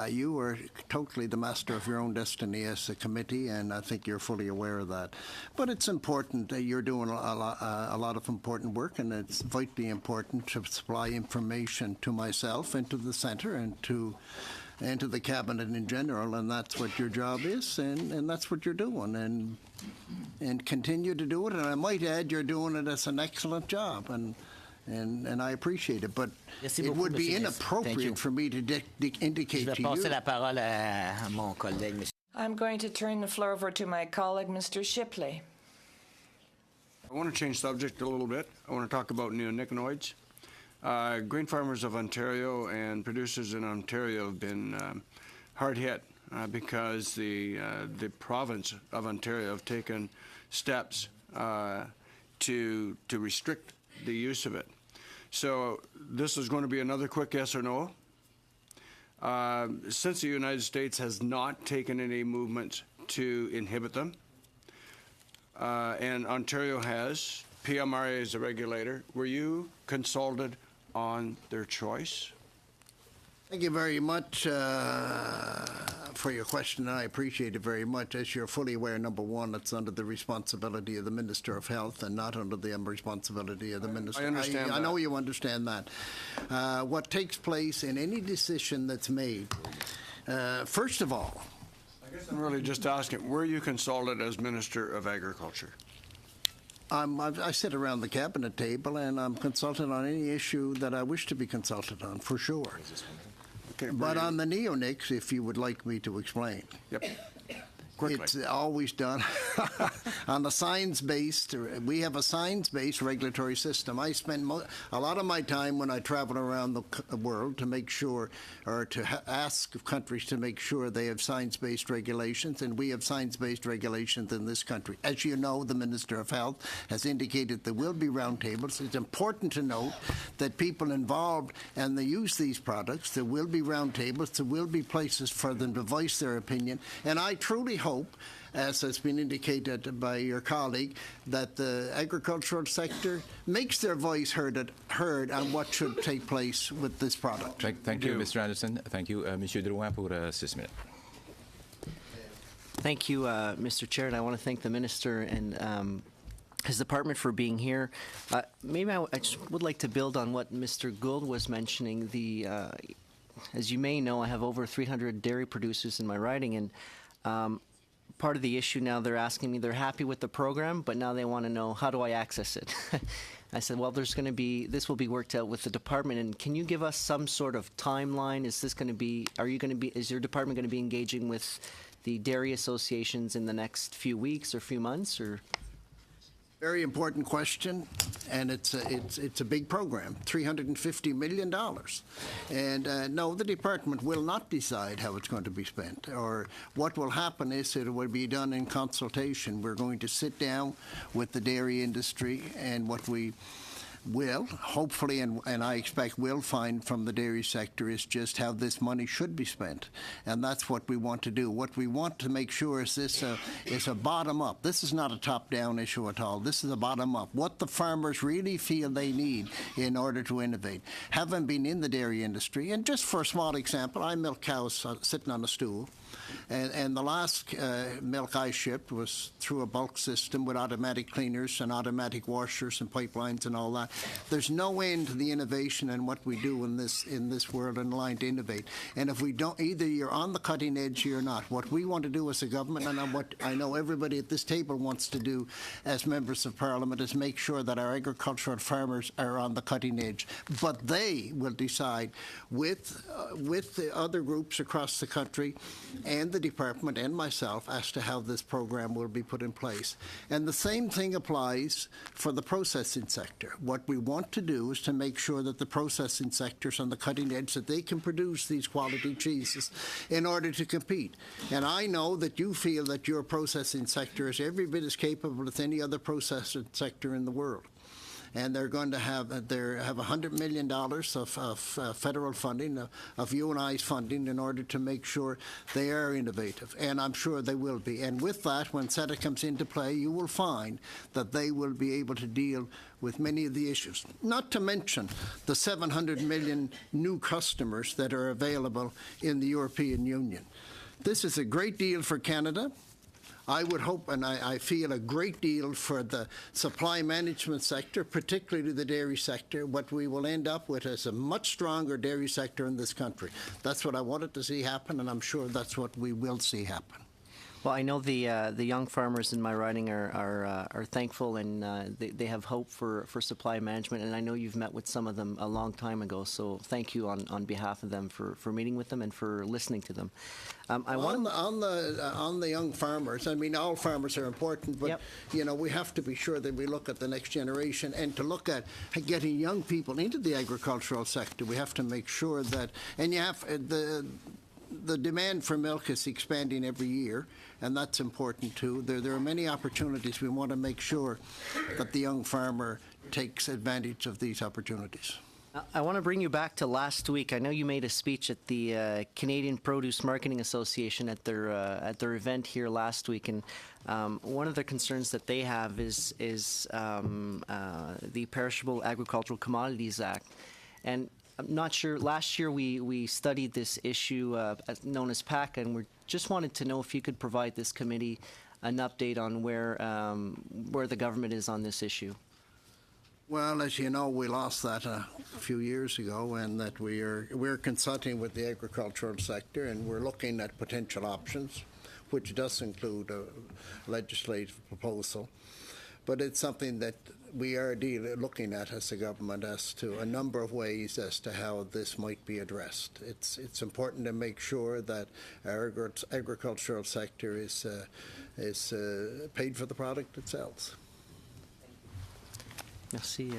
You are totally the master of your own destiny as a committee, and I think you're fully aware of that. But it's important that you're doing a lot of important work, and it's vitally important to supply information to myself and to the centre and to the cabinet in general, and that's what your job is, and that's what you're doing, and continue to do it. And I might add, you're doing it as an excellent job, and I appreciate it, but it would be inappropriate for me to indicate to you. La parole à mon collègue, Monsieur. I'm going to turn the floor over to my colleague, Mr. Shipley. I want to change subject a little bit. I want to talk about neonicotinoids. Grain farmers of Ontario and producers in Ontario have been hard hit because the province of Ontario have taken steps to restrict the use of it. So this is going to be another quick yes or no. Since the United States has not taken any movements to inhibit them, and Ontario has, PMRA is the regulator, were you consulted on their choice? Thank you very much for your question. I appreciate it very much. As you're fully aware, number one, it's under the responsibility of the Minister of Health and not under the responsibility of the Minister. I understand that. I know you understand that. What takes place in any decision that's made, first of all, I guess I'm really just asking, were you consulted as Minister of Agriculture? I sit around the cabinet table and I'm consulted on any issue that I wish to be consulted on, for sure. Okay, But on the neonics, if you would like me to explain. Yep. Quickly. It's always done on the science-based. We have a science-based regulatory system. I spend a lot of my time when I travel around the world to make sure, or to ask countries to make sure they have science-based regulations, and we have science-based regulations in this country. As you know, the Minister of Health has indicated there will be roundtables. It's important to note that people involved and they use these products, there will be roundtables, there will be places for them to voice their opinion, and I truly hope, as has been indicated by your colleague, that the agricultural sector makes their voice heard on what should take place with this product. Thank you, Mr. Anderson. Thank you. Monsieur Drouin pour 6 minutes. Thank you, Mr. Chair, and I want to thank the Minister and his department for being here. Maybe I just would like to build on what Mr. Gould was mentioning. As you may know, I have over 300 dairy producers in my riding, and part of the issue now, they're asking me, they're happy with the program, but now they want to know, how do I access it? I said, well, this will be worked out with the department, and can you give us some sort of timeline? Is your department going to be engaging with the dairy associations in the next few weeks or few months, or? Very important question, and it's a big program, $350 million. And no, the department will not decide how it's going to be spent, or what will happen is it will be done in consultation. We're going to sit down with the dairy industry, and what we will, hopefully, and I expect will find from the dairy sector is just how this money should be spent. And that's what we want to do. What we want to make sure is this is a bottom-up. This is not a top-down issue at all. This is a bottom-up. What the farmers really feel they need in order to innovate. Having been in the dairy industry, and just for a small example, I milk cows sitting on a stool. And the last milk I shipped was through a bulk system with automatic cleaners and automatic washers and pipelines and all that. There's no end to the innovation and what we do in this world and line to innovate. And if we don't, either you're on the cutting edge or you're not. What we want to do as a government, and what I know everybody at this table wants to do as members of Parliament, is make sure that our agricultural farmers are on the cutting edge. But they will decide with the other groups across the country and the department and myself as to how this program will be put in place. And the same thing applies for the processing sector. What we want to do is to make sure that the processing sector's on the cutting edge, that they can produce these quality cheeses in order to compete. And I know that you feel that your processing sector is every bit as capable as any other processing sector in the world. And they're going to have $100 million of federal funding, of UNI's funding, in order to make sure they are innovative. And I'm sure they will be. And with that, when SETA comes into play, you will find that they will be able to deal with many of the issues. Not to mention the 700 million new customers that are available in the European Union. This is a great deal for Canada. I would hope, and I feel, a great deal for the supply management sector, particularly the dairy sector. What we will end up with is a much stronger dairy sector in this country. That's what I wanted to see happen, and I'm sure that's what we will see happen. Well, I know the young farmers in my riding are thankful, and they have hope for supply management, and I know you've met with some of them a long time ago, so thank you on behalf of them for meeting with them and for listening to them. On the young farmers, I mean, all farmers are important, but yep. You know, we have to be sure that we look at the next generation, and to look at getting young people into the agricultural sector. We have to make sure that, and you have the demand for milk is expanding every year, and that's important too. There are many opportunities. We want to make sure that the young farmer takes advantage of these opportunities. I want to bring you back to last week. I know you made a speech at the Canadian Produce Marketing Association at their event here last week, and one of the concerns that they have is the Perishable Agricultural Commodities Act. And I'm not sure, last year we studied this issue known as PACA, and we just wanted to know if you could provide this committee an update on where the government is on this issue. Well, as you know, we lost that a few years ago, and that we're consulting with the agricultural sector, and we're looking at potential options, which does include a legislative proposal. But it's something that we are looking at as a government as to a number of ways as to how this might be addressed. It's important to make sure that our agricultural sector is paid for the product it sells. Merci.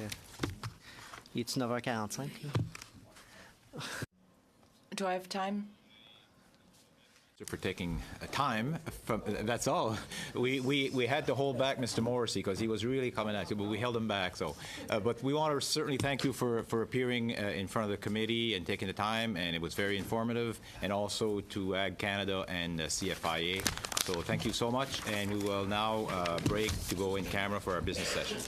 It's 9h45. Do I have time? For taking time from, that's all. We had to hold back Mr. Morrissey because he was really coming at you, but we held him back. So, but we want to certainly thank you for appearing in front of the committee and taking the time, and it was very informative, and also to Ag Canada and CFIA. So thank you so much, and we will now break to go in camera for our business session.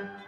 you.